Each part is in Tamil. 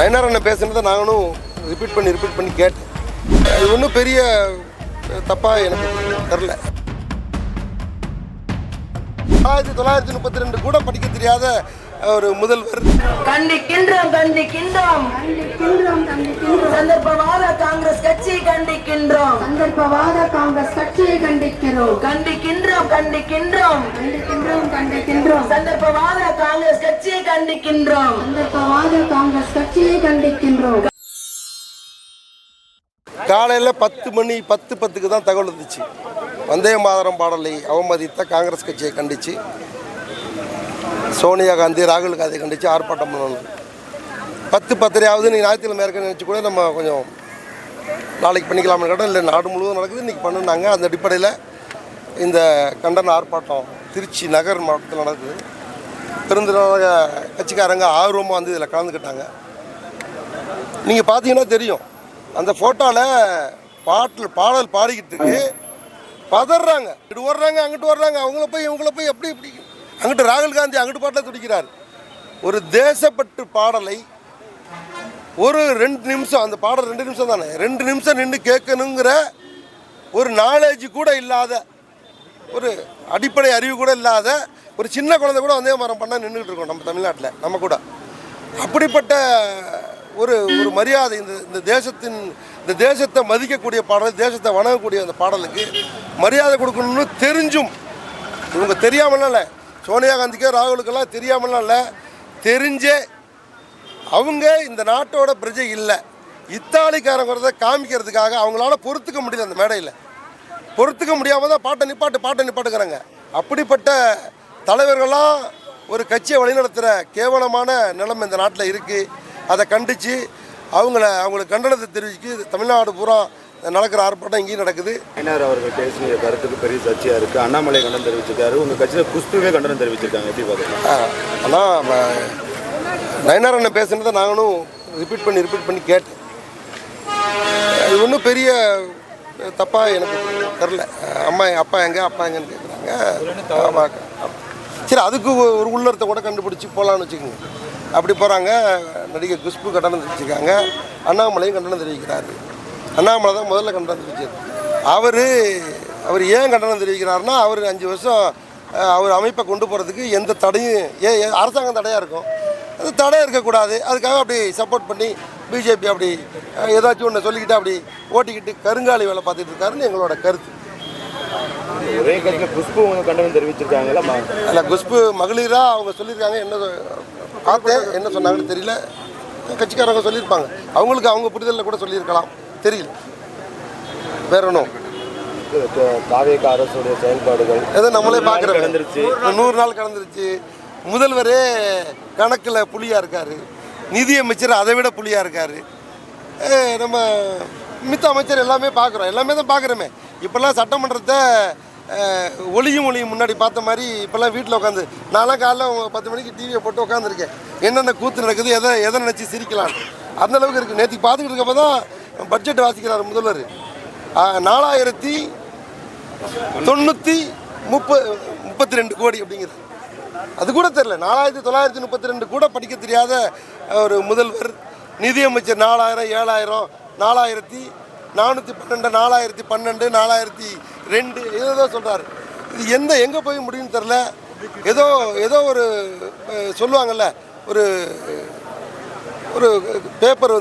நயனார் அண்ணன் பேசுனதை நானும் ரிப்பீட் பண்ணி கேட்டேன். அது ஒன்றும் பெரிய தப்பாக எனக்கு தெரில. 1932 கூட படிக்க தெரியாத ஒரு முதல்வர். கண்டிக்கின்றோம் சந்தர்ப்பவாத காங்கிரஸ் கட்சியை கண்டிக்கின்றோம். சந்தர்ப்பவாத காங்கிரஸ் கட்சியை கண்டிக்கின்றோம். காலையில் 10:10க்கு தான் தகவல் இருந்துச்சு. வந்தே மாதரம் பாடலை அவமதித்த காங்கிரஸ் கட்சியை கண்டித்து சோனியா காந்தி, ராகுல் காந்தி கண்டித்து ஆர்ப்பாட்டம் பண்ணணும். 10:30 நீங்கள் ஞாயிற்றுக்கிழமை இருக்க நினச்சி கூட நம்ம கொஞ்சம் நாளைக்கு பண்ணிக்கலாம்னு கேட்டோம். இல்லை, நாடு முழுவதும் நடக்குது, இன்றைக்கி பண்ணுனாங்க. அந்த அடிப்படையில் இந்த கண்டன ஆர்ப்பாட்டம் திருச்சி நகர் மாவட்டத்தில் நடக்குது. பெருந்திரளாக கட்சிக்காரங்க ஆர்வமாக வந்து இதில் கலந்துக்கிட்டாங்க. நீங்கள் பார்த்தீங்கன்னா தெரியும், அந்த ஃபோட்டோவில் பாடல் பாடிக்கிட்டு இருக்கு, பதறாங்க, இங்கிட்டு ஓடுறாங்க, அங்கிட்டு ஓடுறாங்க, இவங்கள போய் எப்படி அங்கிட்டு ராகுல் காந்தி அங்கிட்டு பாட்டில் துடிக்கிறார். ஒரு தேசப்பற்று பாடலை ஒரு 2 நிமிஷம், அந்த பாடல் 2 நிமிஷம் தானே, 2 நிமிஷம் நின்று கேட்கணுங்கிற ஒரு நாலேஜ் கூட இல்லாத, ஒரு அடிப்படை அறிவு கூட இல்லாத ஒரு சின்ன குழந்தை கூட வந்தே மரம் பண்ணால் நின்றுட்டு இருக்கோம் நம்ம தமிழ்நாட்டில். நம்ம கூட அப்படிப்பட்ட ஒரு மரியாதை இந்த தேசத்தை மதிக்கக்கூடிய பாடல், தேசத்தை வணங்கக்கூடிய அந்த பாடலுக்கு மரியாதை கொடுக்கணும்னு தெரிஞ்சும் இவங்க தெரியாமலாம் இல்லை, சோனியா காந்திக்கோ ராகுலுக்கெல்லாம் தெரியாமலாம் இல்லை, தெரிஞ்சே அவங்க இந்த நாட்டோட பிரஜை இல்லை, இத்தாலிக்காரங்கிறத காமிக்கிறதுக்காக அவங்களால பொறுத்துக்க முடியல. அந்த மேடையில் பொறுத்துக்க முடியாமல் தான் பாட்டை நிப்பாட்டுக்கிறாங்க. அப்படிப்பட்ட தலைவர்களாம் ஒரு கட்சியை வழிநடத்துகிற கேவலமான நிலைமை இந்த நாட்டில் இருக்குது. அதை கண்டித்து அவங்களுக்கு கண்டனத்தை தெரிவிச்சு தமிழ்நாடு பூரா நடக்கிற ஆர்ப்பாட்டம் இங்கேயும் நடக்குது. நயனார் அவர்கள் பேசிய கருத்துக்கு பெரிய சர்ச்சையாக இருக்குது. அண்ணாமலை கண்டனம் தெரிவிச்சிருக்காரு, உங்கள் கட்சியில் குஷ்புவே கண்டனம் தெரிவிச்சிருக்காங்க. எப்படி பார்க்குறீங்க? ஆனால் நயனார் அண்ணன் பேசுனதை நானும் ரிப்பீட் பண்ணி கேட்டேன். அது ஒன்றும் பெரிய தப்பாக எனக்கு தெரில. அப்பா எங்கன்னு கேட்குறாங்க. சரி, அதுக்கு ஒரு உள்ளர்த்தை கூட கண்டுபிடிச்சி போகலான்னு வச்சுக்கோங்க. அப்படி போகிறாங்க. நடிகர் குஷ்பு கண்டனம் தெரிவிச்சிருக்காங்க, அண்ணாமலையும் கண்டனம் தெரிவிக்கிறாரு. அண்ணாமலை தான் முதல்ல கண்டனம் தெரிவிச்சார். அவர் ஏன் கண்டனம் தெரிவிக்கிறாருன்னா, அவர் 5 வருஷம் அவர் அமைப்பை கொண்டு போகிறதுக்கு எந்த தடையும் அரசாங்கம் தடையாக இருக்கும், அது தடையாக இருக்கக்கூடாது. அதுக்காக அப்படி சப்போர்ட் பண்ணி பிஜேபி அப்படி ஏதாச்சும் ஒன்று சொல்லிக்கிட்டு அப்படி ஓட்டிக்கிட்டு கருங்காலி வேலை பார்த்துட்டு இருக்காருன்னு எங்களோட கருத்து. ஒரே கட்சியில் குஷ்பு கண்டனம் தெரிவிச்சிருக்காங்களா? இல்லை, குஷ்பு மகளிராக அவங்க சொல்லியிருக்காங்க. என்ன சொன்னாங்கன்னு தெரியல. கட்சிக்காரங்க சொல்லியிருப்பாங்க, அவங்க புரிதலில் கூட சொல்லியிருக்கலாம், தெரியல. வேற ஒன்றும் தாவேக அரசுடைய செயல்பாடுகள் ஏதோ நம்மளே பார்க்குறோம். 100 நாள் கடந்துருச்சு. முதல்வரே கணக்கில் புலியாக இருக்கார், நிதியமைச்சர் அதை விட புலியாக இருக்கார். நம்ம மித்த அமைச்சர் எல்லாமே தான் பார்க்குறோமே. இப்போல்லாம் சட்டமன்றத்தை ஒளியும் முன்னாடி பார்த்த மாதிரி இப்போல்லாம் வீட்டில் உட்காந்து, நான்லாம் காலைல 10 மணிக்கு டிவியை போட்டு உட்காந்துருக்கேன். என்னென்ன கூத்து நடக்குது, எதை நினச்சி சிரிக்கலாம், அந்தளவுக்கு இருக்குது. நேற்றுக்கு பார்த்துக்கிட்டு இருக்கப்போ தான் பட்ஜெட் வாசிக்கிறார் முதல்வர். 4932 கோடி அப்படிங்கிறது. அது கூட தெரில. 4932 கூட படிக்க தெரியாத ஒரு முதல்வர். நிதியமைச்சர் 4000, 7000, 4412, 4012, 4002 ஏதோ சொல்கிறார். இது எங்கே போய் முடியும்னு தெரில. ஏதோ ஒரு சொல்லுவாங்கள்ல, ஒரு பேப்பர்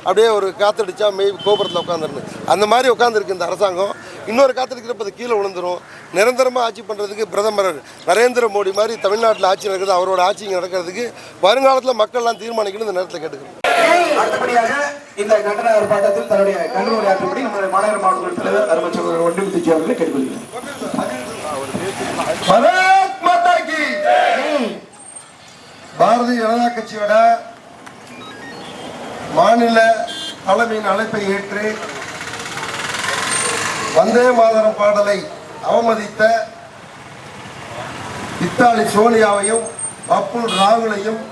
அப்படியே ஒரு காற்றடிச்சா கோபுரத்தில் உட்காந்துருன்னு, அந்த மாதிரி உட்காந்துருக்கு இந்த அரசாங்கம். இன்னொரு காற்றடிக்கிறப்ப அது கீழே விழுந்துடும். நிரந்தரமாக ஆட்சி பண்ணுறதுக்கு பிரதமர் நரேந்திர மோடி மாதிரி தமிழ்நாட்டில் ஆட்சி நடக்குது, அவரோட ஆட்சி இங்கே நடக்கிறதுக்கு வருங்காலத்தில் மக்கள்லாம் தீர்மானிக்கணும் இந்த நேரத்தில் கேட்டுக்கிறோம். அடுத்தபடியாக இந்த கண்டன ஆர்ப்பாட்டத்தில் தன்னுடைய கண்டன ஆற்றும்படி நம்முடைய மாநகர மாவட்ட தலைவர் அருமைச்சர் ஒன்றிய அவர்களை கேட்டுக்கொள்கிறேன். பாரதிய ஜனதா கட்சியோட மாநில தலைமையின் அழைப்பை ஏற்று வந்தே மாதரம் பாடலை அவமதித்த இத்தாலி சோனியாவையும் பப்புல் ராகுலையும்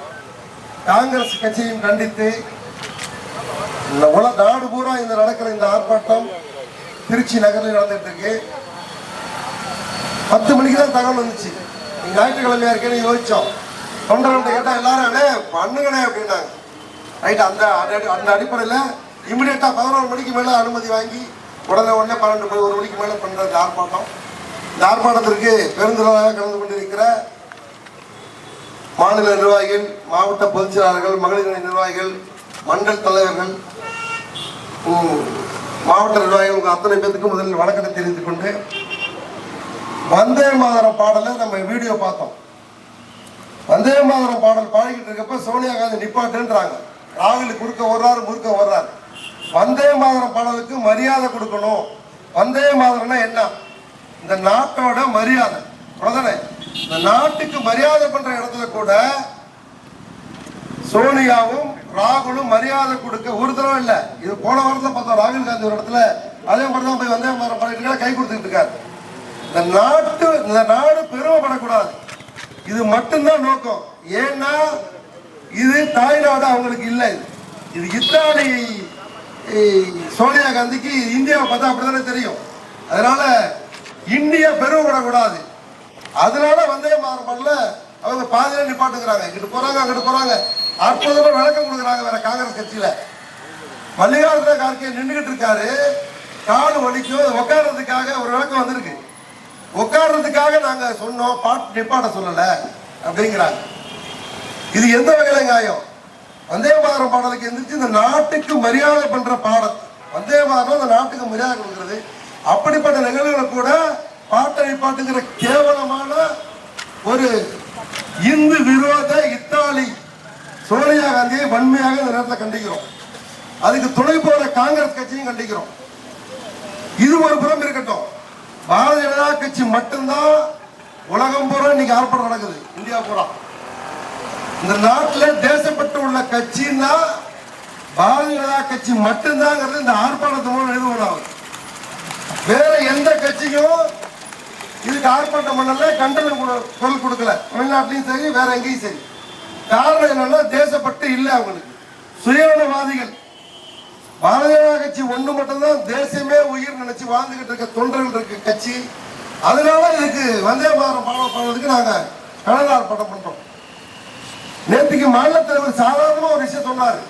காங்கிரஸ் கட்சியையும் கண்டித்து நாடு பூரா நடக்கிற இந்த ஆர்ப்பாட்டம் திருச்சி நகரில் நடந்துட்டு இருக்கு. 10 மணிக்கு தான் தகவல் வந்துச்சு. ஞாயிற்றுக்கிழமையா இருக்கேன்னு யோசிச்சோம். தொண்டர்கிட்ட கேட்டால் எல்லாரும் பண்ணுங்கண்ணே அப்படின்னாங்க. ரைட். அந்த அடிப்படையில் இமிடியேட்டாக 11 மணிக்கு மேலே அனுமதி வாங்கி உடனே 12 மணி 1 மணிக்கு மேலே பண்ணுற இந்த ஆர்ப்பாட்டம். இந்த ஆர்ப்பாட்டத்திற்கு பெருந்திரளாக கலந்து கொண்டிருக்கிற மாநில நிர்வாகிகள், மாவட்ட பொதுச் செயலாளர்கள், மகளிர் அணி நிர்வாகிகள், மண்டல் தலைவர்கள், மாவட்ட நிர்வாகிகள் உங்கள் அத்தனை பேருக்கு முதலில் வணக்கத்தை தெரிவித்துக் கொண்டு, வந்தே மாதரம் பாடலை நம்ம வீடியோ பார்த்தோம். வந்தே மாதரம் பாடல் பாடிக்கிட்டு இருக்கப்ப சோனியா காந்தி நிப்பாட்டுன்றாங்க. ராகுல் குறுக்க ஓடுறாரு, முறுக்க ஓடுறாரு. வந்தே மாதரம் பாடலுக்கு மரியாதை கொடுக்கணும். வந்தே மாதரம்னா என்ன? இந்த நாட்டோட மரியாதை பிரதனை. இந்த நாட்டுக்கு மரியாதை பண்ற இடத்துல கூட சோனியாவும் ராகுலும் மரியாதை கொடுக்க ஒரு தடவை இல்லை. இது போன வாரத்தில் பார்த்தோம். ராகுல் காந்தி ஒரு இடத்துல அதே மாதிரி தான் போய் வந்தே மாதரம் பாடிட்டு கை கொடுத்துட்டு இருக்காரு. இந்த நாடு பெருமைப்படக்கூடாது. இது மட்டும்தான் நோக்கம். ஏன்னா இது தாய்நாடு அவங்களுக்கு இல்லை. இது இத்தாலி சோனியா காந்திக்கு இந்தியாவை பார்த்தா அப்படித்தானே தெரியும். அதனால இந்தியா பெருமைப்படக்கூடாது. அதனால வந்தே மாதரம் பாடல அவங்க பாதியில நிப்பாட்டுக்கிறாங்க. இங்கிட்டு போறாங்க, அங்கிட்டு போறாங்க. அற்புதமா விளக்கம் கொடுக்குறாங்க. வேற காங்கிரஸ் கட்சியில மல்லிகார்ஜுன கார்கே நின்றுகிட்டு இருக்காரு. காடு வலிக்கும், உட்கார்றதுக்காக ஒரு விளக்கம் வந்திருக்கு. உட்கார்றதுக்காக நாங்க சொன்னோம், பாட்டு நிப்பாட்ட சொல்லல அப்படிங்கிறாங்க. இது எந்த வகையில நியாயம்? வந்தே மாதரம் பாடலுக்கு எந்திரிச்சு இந்த நாட்டுக்கு மரியாதை பண்ற பாடல். வந்தே மாதரம் இந்த நாட்டுக்கு மரியாதை கொடுக்கிறது. அப்படிப்பட்ட நிகழ்வுகளை கூட பாட்டை நிப்பாட்டுங்கிற கேவலமான ஒரு இந்து விரோத இத்தாலி சோனியா காந்தியை வன்மையாக இந்த நேரத்தில் கண்டிக்கிறோம். அதுக்கு துணை போற காங்கிரஸ் கட்சியும் கண்டிக்கிறோம். இது ஒரு புறம் இருக்கட்டும். பாரதிய ஜனதா கட்சி மட்டும்தான் உலகம் பூரா இன்னைக்கு ஆர்ப்பாட்டம் நடக்குது. இந்தியா பூரா இந்த நாட்டில் தேசப்பட்டு உள்ள கட்சின்னா பாரதிய ஜனதா கட்சி மட்டும்தான் இந்த ஆர்ப்பாட்டத்து மூலம் நிறுவனம். வேற எந்த கட்சியும் இதுக்கு ஆர்ப்பாட்டம் பண்ணல, கண்டன குரல் கொடுக்கல. தமிழ்நாட்டிலையும் சரி, வேற எங்கேயும் சரி. காரணம் என்னன்னா தேசப்பட்டு இல்லை அவங்களுக்கு. சுயநலவாதிகள். பாரதிய ஜனதா கட்சி ஒண்ணு மட்டும்தான் தேசமே உயிர் நினைச்சு வாழ்ந்துகிட்டு இருக்க தொண்டர்கள் இருக்க கட்சி. அதனால இதுக்கு வந்தே மாதரம் பாடுறதுக்கு நாங்க கண்டன ஆர்ப்பாட்டம் பண்றோம். நேற்றுக்கு மாநில தலைவர் சாதாரணமா ஒரு விஷயம் சொன்னாரு.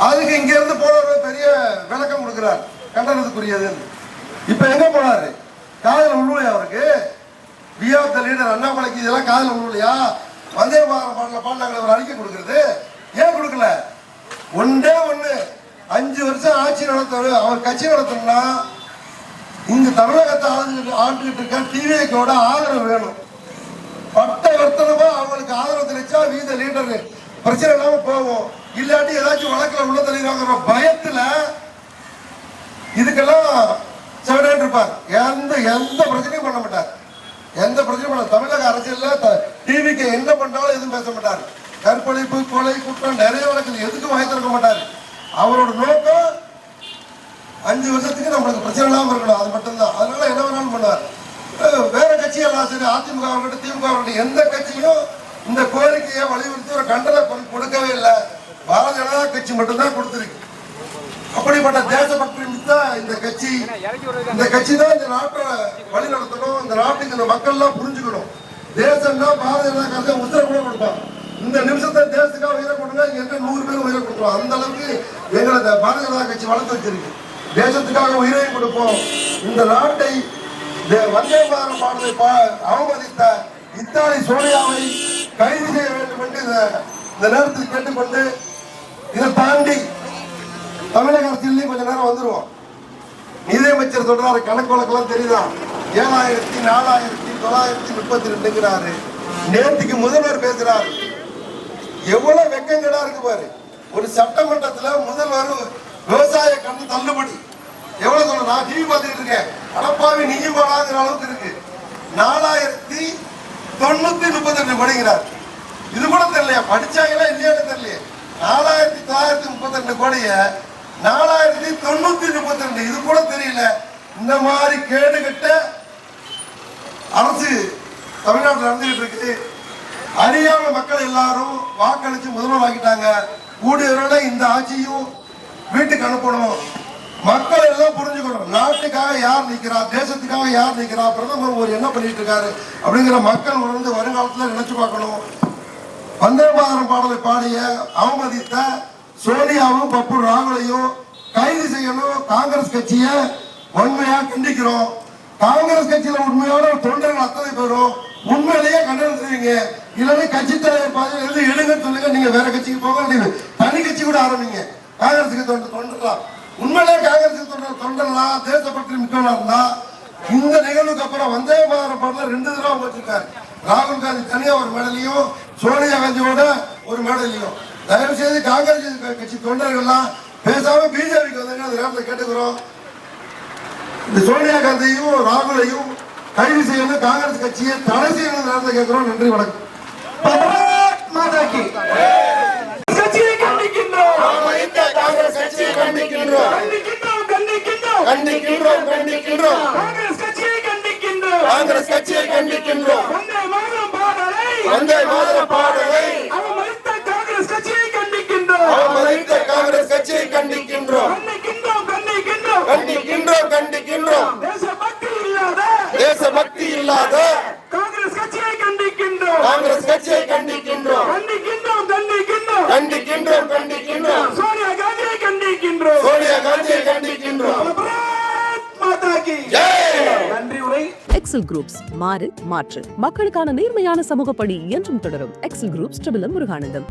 அதுக்கு இங்க இருந்து போனவர் பெரிய விளக்கம் கொடுக்கிறார், கண்டனத்துக்குரியது. இப்ப எங்க போனாரு? காதல் உள்ளூலையா அவருக்கு? விஆர் த லீடர் அண்ணாமலைக்கு இதெல்லாம் காதல் உள்ளூலையா? வந்தே மாதரம் பாடல பாடினாங்க ஒரு அறிக்கை கொடுக்கறது. ஏன் கொடுக்கல? ஒன்றே ஒண்ணு, 5 வருஷம் ஆட்சி நடத்தவர் அவர் கட்சி நடத்தணும்னா இந்த தமிழகத்தை ஆண்டுகிட்டு இருக்க டிவிக்கோட ஆதரவு வேணும். பட்ட வர்த்தனமா அவங்களுக்கு ஆதரவு தெரிவிச்சா வீத லீடர் பிரச்சனை இல்லாம போவோம். இல்லாட்டி ஏதாச்சும் வழக்கில் உள்ள தெரியுறாங்கிற பயத்துல இதுக்கெல்லாம் செவனேன் இருப்பார். எந்த பிரச்சனையும் பண்ண மாட்டார். எந்த பிரச்சனையும் பண்ண. தமிழக அரசியல்ல டிவிக்கு என்ன பண்ணாலும் எதுவும் பேச மாட்டார். கற்பழிப்பு, கொலை, குற்றம் நிறைய வழக்கு எதுக்கும் வாங்கி திறக்க மாட்டார். அவரோட நோக்கம் 5 வருஷத்துக்கு நம்மளுக்கு பிரச்சனை இல்லாமல் இருக்கணும், அது மட்டும்தான். அதனால என்ன வேணாலும் பண்ணுவார். வேற கட்சியெல்லாம் சரி, அதிமுக அவர்கிட்ட, திமுக அவர்கிட்ட எந்த கட்சியும் இந்த கோரிக்கையை வலியுறுத்தி ஒரு கண்டன கொடுக்கவே இல்லை. பாரதிய ஜனதா கட்சி மட்டும்தான் கொடுத்திருக்கு. அப்படிப்பட்ட தேசபக்தி தான் இந்த கட்சி. இந்த கட்சி தான் இந்த நாட்டை வழி நடத்தணும். இந்த நாட்டுக்கு இந்த மக்கள் எல்லாம் புரிஞ்சுக்கணும். தேசம்னா பாரதிய ஜனதா கட்சி உத்தரவு கூட கொடுப்பாங்க. இந்த நிமிஷத்தை தேசத்துக்காக உயிரை கொடுங்க, எங்க 100 பேர் உயிரை கொடுப்போம். அந்த அளவுக்கு எங்களை பாரதிய ஜனதா கட்சி வளர்த்து வச்சிருக்கு. தேசத்துக்காக உயிரையும் கொடுப்போம். இந்த நாட்டை வந்தே மாதரம் பாடலை அவமதித்த இத்தாலி சோனியாவை கைது செய்ய வேண்டும் என்று இந்த நேரத்தில் கேட்டுக்கொண்டு, இதை தாண்டி தமிழக அரசியலையும் கொஞ்ச நேரம் வந்துருவோம். நிதியமைச்சர் சொல்றாரு, கணக்கு வழக்கெல்லாம் தெரியுதா? 7,4932 நேற்றுக்கு முதல்வர் பேசுறாரு. எவ்வளவு வெக்கங்கடா இருக்கு பாரு. ஒரு சட்டமன்றத்துல முதல்வர் விவசாய கடன் தள்ளுபடி எவ்வளவு சொல்ல, நான் டிவி பார்த்துட்டு இருக்கேன். அடப்பாவி நீயும் போடாங்கிற அளவுக்கு இருக்கு. 4,932 படிக்கிறார். இது கூட தெரியலையா? படிச்சாங்களா இல்லையான்னு தெரியலையே. 4,932 கோடிய 4,932 இது கூட தெரியல. இந்த மாதிரி கேடுகட்ட அரசு தமிழ்நாட்டில் நடந்துகிட்டு இருக்கு. அறியாம மக்கள் எல்லாரும் வாக்களிச்சு முதல்வர் ஆக்கிட்டாங்க. கூடியவரோட இந்த ஆட்சியும் வீட்டுக்கு அனுப்பணும். மக்கள் எல்லாம் புரிஞ்சுக்கணும். நாட்டுக்காக யார் நிற்கிறா, தேசத்துக்காக யார் நிற்கிறா, பிரதமர் ஒரு என்ன பண்ணிட்டு இருக்காரு அப்படிங்கிற மக்கள் உணர்ந்து வருங்காலத்தில் நினைச்சு பார்க்கணும். வந்தே மாதரம் பாடலை பாடிய அவமதித்த சோனியாவும் பப்பு ராகுலையும் கைது செய்யணும். காங்கிரஸ் கட்சியை வன்மையா கண்டிக்கிறோம். காங்கிரஸ் கட்சியில உண்மையான தொண்டர்கள் அத்தனை பேரும் உண்மையிலேயே கண்டனம் செய்வீங்க. இல்லைன்னா கட்சி தலைவர் பாதி எடுங்கன்னு சொல்லுங்க. நீங்க வேற கட்சிக்கு போக தனி கட்சி கூட ஆரம்பிங்க. காங்கிரஸுக்கு தொண்டலாம் உண்மையிலேயே காங்கிரஸுக்கு தொண்டலாம் தேசப்பற்றி மிக்கவனா இருந்தா இந்த நிகழ்வுக்கு அப்புறம் வந்தே மாதரம் பாடல 2 தடவை வச்சிருக்காரு. ராகுல் காந்தி தனியா ஒரு மேடலையும் சோனியா காந்தியோட ஒரு மேடலையும். தயவு செய்து காங்கிரஸ் கட்சி தொண்டர்கள்லாம் பேசாம பிஜேபிக்கு வந்தாங்க. அந்த நேரத்தில் கேட்டுக்கிறோம். இந்த சோனியா காந்தியும் ராகுலையும் கைது செய்யணும். காங்கிரஸ் கட்சியை தடை செய்யணும் நேரத்தில் கேட்கிறோம். நன்றி, வணக்கம். கட்சியை கண்டிக்கின்றோம். காங்கிரஸ் கட்சியை கண்டிக்கின்றோம். கண்டிக்கின்றோம், கண்டிக்கின்றோம். காங்கிரஸ் கட்சியை கண்டிக்கின்றோம். காங்கிரஸ் கட்சியை கண்டிக்கின்றோம். வந்தே மாதரம் பாடலை வந்தே மாதரம் பாடலை அவமதித்த காங்கிரஸ் கட்சியை கண்டிக்கின்றோம். அவமதித்த காங்கிரஸ் கட்சியை கண்டிக்கின்றோம். கண்டிக்கின்றோம், கண்டிக்கின்றோம். கண்டிக்கின்றோம், கண்டிக்கின்றோம். தேசபக்தி இல்லாத காங்கிரஸ் கட்சியை கண்டிக்கின்றோம். காங்கிரஸ் கட்சியை கண்டிக்கின்றோம். கண்டிக்கின்றோம், கண்டிக்கின்றோம். கண்டிக்கின்றோம், கண்டிக்கின்றோம். சோனியா காந்தியை கண்டிக்கின்றோம். சோனியா காந்தியை கண்டிக்கின்றோம். பாரத் மாதா கி ஜெய். நன்றி உரை. எக்ஸல் குரூப்ஸ் மாறு மாற்று மக்களுக்கான நேர்மையான சமூக பணி என்றும் தொடரும். Excel groups Muruganandam.